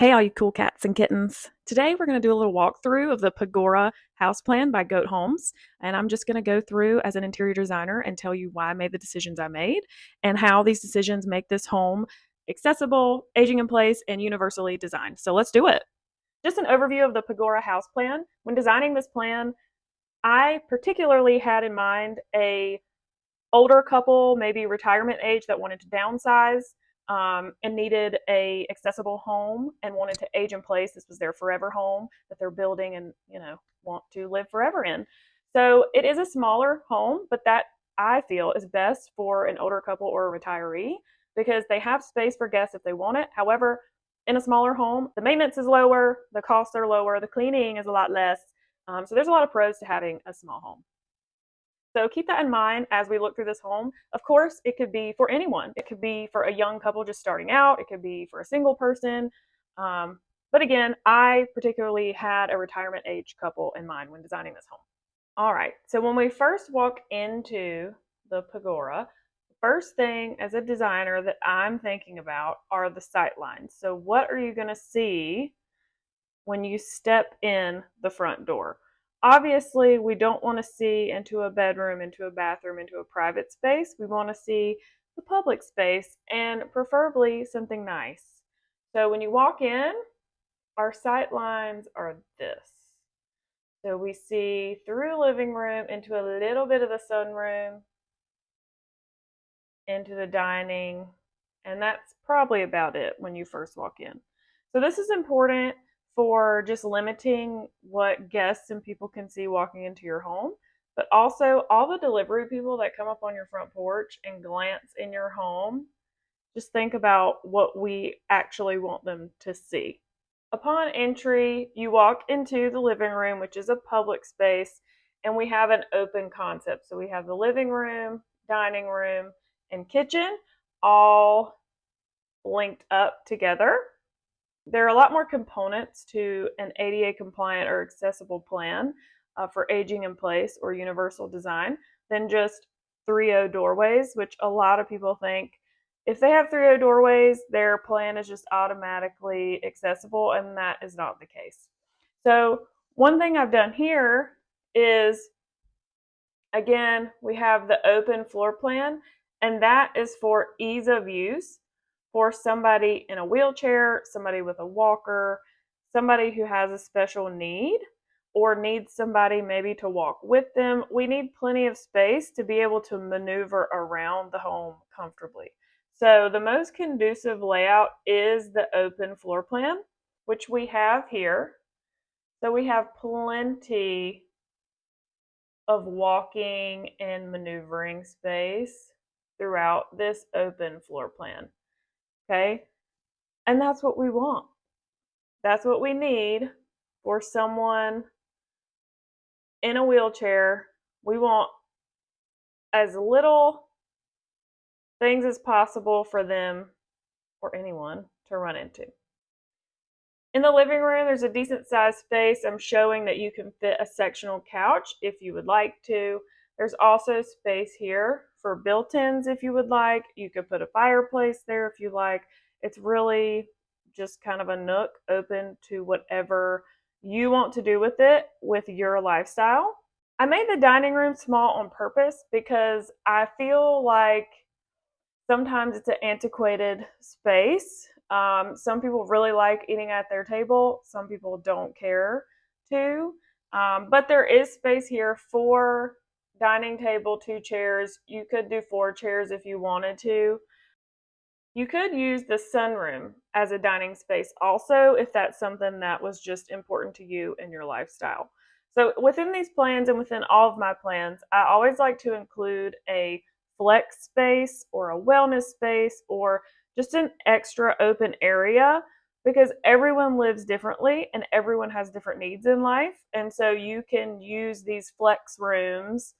Hey, all you cool cats and kittens. Today we're going to do a little walkthrough of the Pygora house plan by Goat Homes. And I'm just going to go through as an interior designer and tell you why I made the decisions I made and how these decisions make this home accessible, aging in place, and universally designed. So let's do it. Just an overview of the Pygora house plan. When designing this plan, I particularly had in mind a older couple, maybe retirement age, that wanted to downsize and needed a accessible home and wanted to age in place. This was their forever home that they're building and want to live forever in. So it is a smaller home, but that I feel is best for an older couple or a retiree because they have space for guests if they want it. However, in a smaller home, the maintenance is lower, the costs are lower, the cleaning is a lot less. So there's a lot of pros to having a small home. So keep that in mind as we look through this home. Of course, it could be for anyone. It could be for a young couple just starting out. It could be for a single person. But again, I particularly had a retirement age couple in mind when designing this home. All right, so when we first walk into the Pygora, the first thing as a designer that I'm thinking about are the sight lines. So what are you gonna see when you step in the front door? Obviously, we don't want to see into a bedroom, into a bathroom, into a private space. We want to see the public space and preferably something nice. So when you walk in, our sight lines are this. So we see through the living room into a little bit of the sunroom, into the dining, and that's probably about it when you first walk in. So this is important for just limiting what guests and people can see walking into your home, but also all the delivery people that come up on your front porch and glance in your home. Just think about what we actually want them to see. Upon entry, you walk into the living room, which is a public space, and we have an open concept. So we have the living room, dining room, and kitchen all linked up together. There are a lot more components to an ADA compliant or accessible plan for aging in place or universal design than just 3.0 doorways, which a lot of people think if they have 3.0 doorways, their plan is just automatically accessible, and that is not the case. So one thing I've done here is, again, we have the open floor plan, and that is for ease of use for somebody in a wheelchair, somebody with a walker, somebody who has a special need or needs somebody maybe to walk with them. We need plenty of space to be able to maneuver around the home comfortably. So the most conducive layout is the open floor plan, which we have here. So we have plenty of walking and maneuvering space throughout this open floor plan. Okay? And that's what we want. That's what we need for someone in a wheelchair. We want as little things as possible for them or anyone to run into. In the living room, there's a decent sized space. I'm showing that you can fit a sectional couch if you would like to. There's also space here for built-ins if you would like. You could put a fireplace there if you like. It's really just kind of a nook open to whatever you want to do with it with your lifestyle. I made the dining room small on purpose because I feel like sometimes it's an antiquated space. Some people really like eating at their table. Some people don't care to. But there is space here for dining table, 2 chairs. You could do 4 chairs if you wanted to. You could use the sunroom as a dining space also if that's something that was just important to you in your lifestyle. So within these plans and within all of my plans, I always like to include a flex space or a wellness space or just an extra open area because everyone lives differently and everyone has different needs in life. And so you can use these flex rooms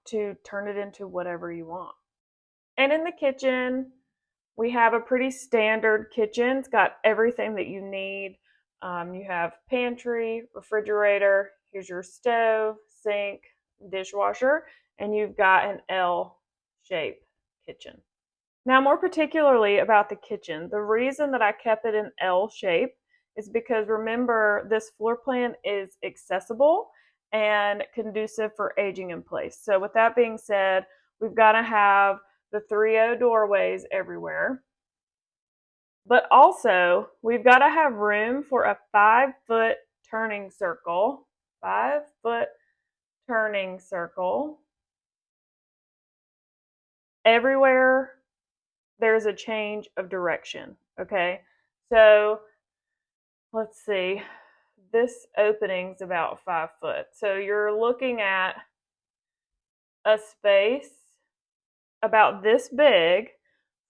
to turn it into whatever you want. And in the kitchen, we have a pretty standard kitchen. It's got everything that you need. You have pantry, refrigerator, here's your stove, sink, dishwasher, and you've got an L-shaped kitchen. Now, more particularly about the kitchen, the reason that I kept it in L shape is because remember, this floor plan is accessible and conducive for aging in place. So, with that being said, we've got to have the 3-0 doorways everywhere. But also, we've got to have room for a 5-foot turning circle. 5-foot turning circle everywhere there's a change of direction. Okay, so let's see. This opening's about 5 foot. So you're looking at a space about this big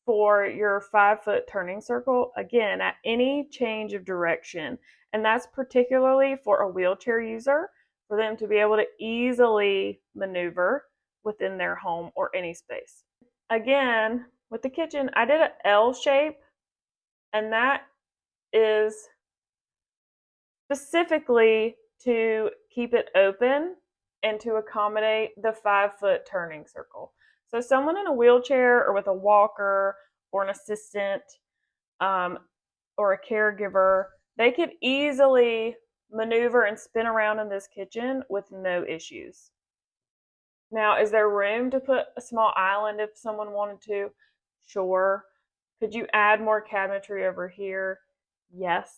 for your 5-foot turning circle, again, at any change of direction. And that's particularly for a wheelchair user, for them to be able to easily maneuver within their home or any space. Again, with the kitchen, I did an L shape, and that is specifically to keep it open and to accommodate the 5-foot turning circle. So someone in a wheelchair or with a walker or an assistant or a caregiver, they could easily maneuver and spin around in this kitchen with no issues. Now, is there room to put a small island if someone wanted to? Sure. Could you add more cabinetry over here? Yes.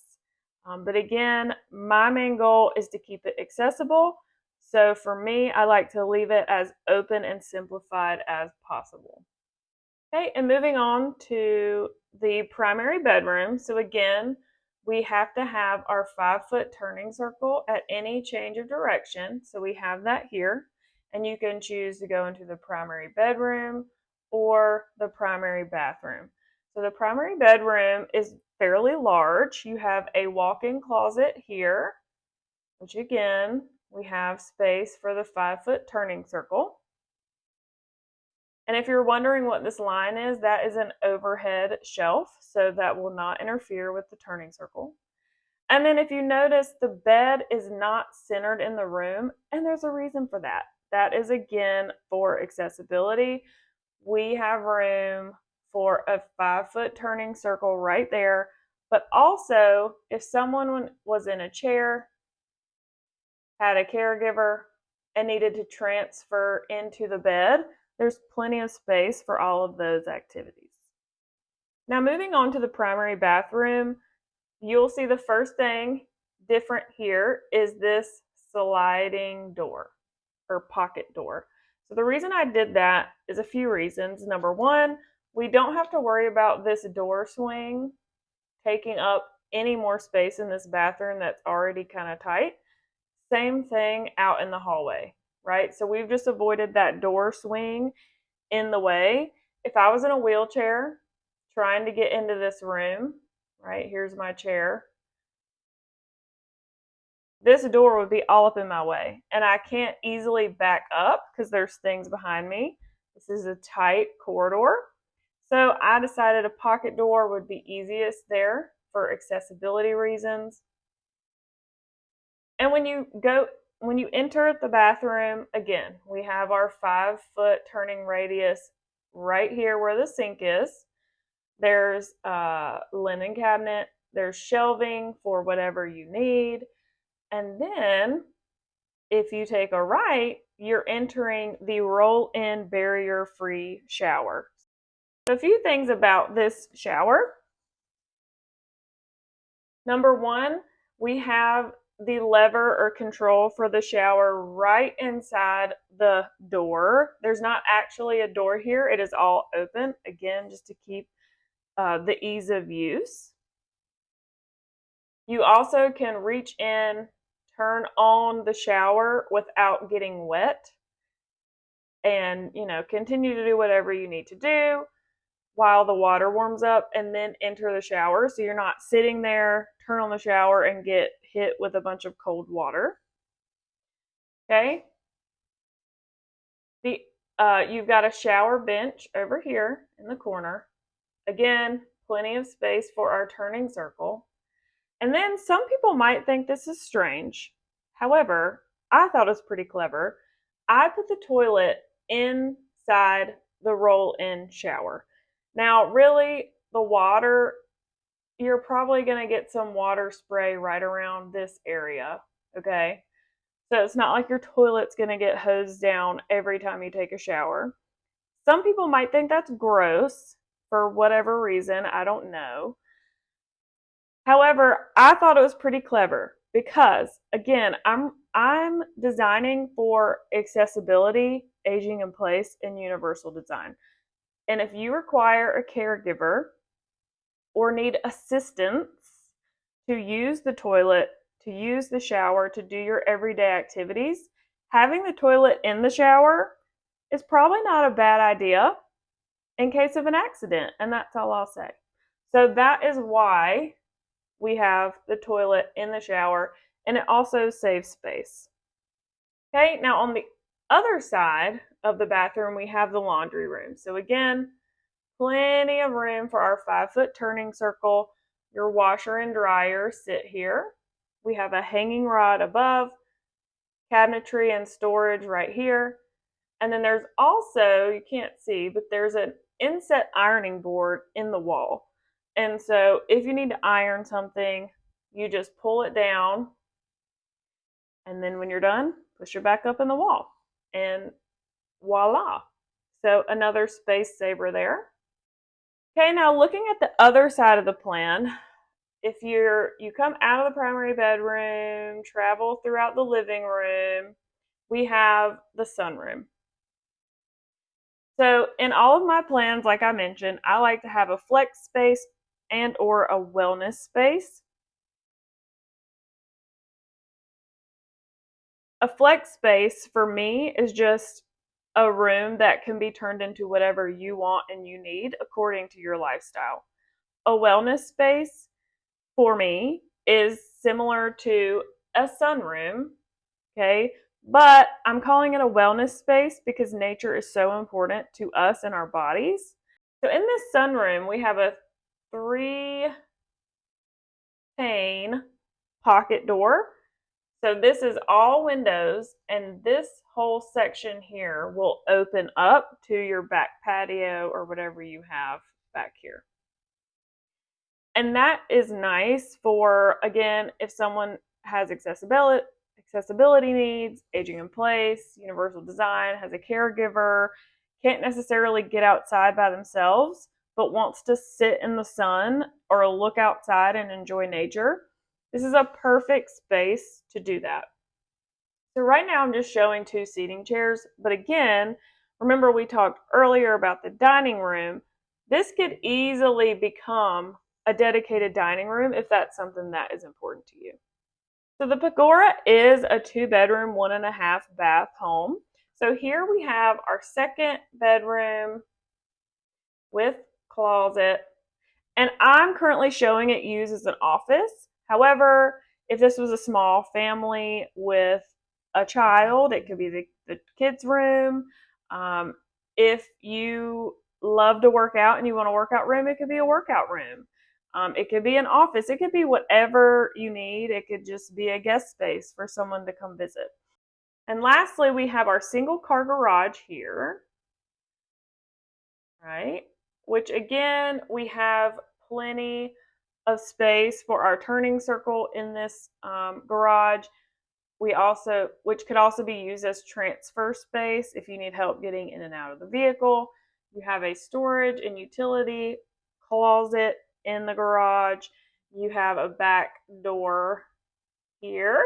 But again, my main goal is to keep it accessible. So for me, I like to leave it as open and simplified as possible. Okay, and moving on to the primary bedroom. So again, we have to have our 5-foot turning circle at any change of direction. So we have that here, and you can choose to go into the primary bedroom or the primary bathroom. So the primary bedroom is fairly large. You have a walk-in closet here, which again, we have space for the 5-foot turning circle. And if you're wondering what this line is, that is an overhead shelf, so that will not interfere with the turning circle. And then if you notice, the bed is not centered in the room, and there's a reason for that. That is again for accessibility. We have room for a 5-foot turning circle right there, but also if someone was in a chair, had a caregiver, and needed to transfer into the bed, there's plenty of space for all of those activities. Now, moving on to the primary bathroom, you'll see the first thing different here is this sliding door or pocket door. So the reason I did that is a few reasons. Number one, we don't have to worry about this door swing taking up any more space in this bathroom that's already kind of tight. Same thing out in the hallway, right? So we've just avoided that door swing in the way. If I was in a wheelchair trying to get into this room, right, here's my chair, this door would be all up in my way, and I can't easily back up because there's things behind me. This is a tight corridor. So I decided a pocket door would be easiest there for accessibility reasons. And when you enter the bathroom, again, we have our 5-foot turning radius right here where the sink is. There's a linen cabinet, there's shelving for whatever you need. And then if you take a right, you're entering the roll-in barrier-free shower. So a few things about this shower. Number one, we have the lever or control for the shower right inside the door. There's not actually a door here. It is all open, again, just to keep the ease of use. You also can reach in, turn on the shower without getting wet, and continue to do whatever you need to do while the water warms up, and then enter the shower. So you're not sitting there, turn on the shower, and get hit with a bunch of cold water. Okay? You've got a shower bench over here in the corner. Again, plenty of space for our turning circle. And then some people might think this is strange. However, I thought it was pretty clever. I put the toilet inside the roll-in shower. Now, really, the water, you're probably going to get some water spray right around this area, okay? So it's not like your toilet's going to get hosed down every time you take a shower. Some people might think that's gross for whatever reason, I don't know. However, I thought it was pretty clever because again, I'm designing for accessibility, aging in place, and universal design. And if you require a caregiver or need assistance to use the toilet, to use the shower, to do your everyday activities, having the toilet in the shower is probably not a bad idea in case of an accident, and that's all I'll say. So that is why we have the toilet in the shower, and it also saves space. Okay, now on the other side of the bathroom, we have the laundry room. So again, plenty of room for our 5-foot turning circle. Your washer and dryer sit here. We have a hanging rod above, cabinetry and storage right here. And then there's also, you can't see, but there's an inset ironing board in the wall. And so if you need to iron something, you just pull it down, and then when you're done, push it back up in the wall, and voila. So another space saver there. Okay, now looking at the other side of the plan, if you come out of the primary bedroom, travel throughout the living room, we have the sunroom. So in all of my plans, like I mentioned, I like to have a flex space and or a wellness space. A flex space for me is just a room that can be turned into whatever you want and you need according to your lifestyle. A wellness space for me is similar to a sunroom, okay? But I'm calling it a wellness space because nature is so important to us and our bodies. So in this sunroom, we have a 3-pane pocket door. So this is all windows, and this whole section here will open up to your back patio or whatever you have back here. And that is nice for, again, if someone has accessibility needs, aging in place, universal design, has a caregiver, can't necessarily get outside by themselves, but wants to sit in the sun or look outside and enjoy nature. This is a perfect space to do that. So right now I'm just showing 2 seating chairs, but again, remember we talked earlier about the dining room. This could easily become a dedicated dining room if that's something that is important to you. So the Pygora is a 2-bedroom, 1.5 bath home. So here we have our 2nd bedroom with closet, and I'm currently showing it used as an office. However, if this was a small family with a child, it could be the kids' room. If you love to work out and you want a workout room, it could be a workout room. It could be an office. It could be whatever you need. It could just be a guest space for someone to come visit. And lastly, we have our single car garage here, right? Which again, we have plenty of space for our turning circle in this garage. Which could also be used as transfer space if you need help getting in and out of the vehicle. You have a storage and utility closet in the garage. You have a back door here,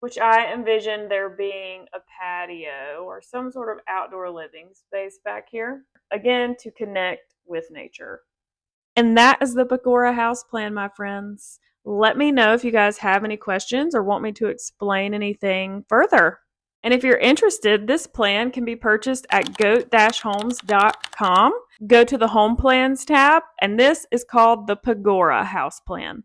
which I envision there being a patio or some sort of outdoor living space back here, again, to connect with nature. And that is the Pygora house plan, my friends. Let me know if you guys have any questions or want me to explain anything further. And if you're interested, this plan can be purchased at goat-homes.com. Go to the Home Plans tab, and this is called the Pygora house plan.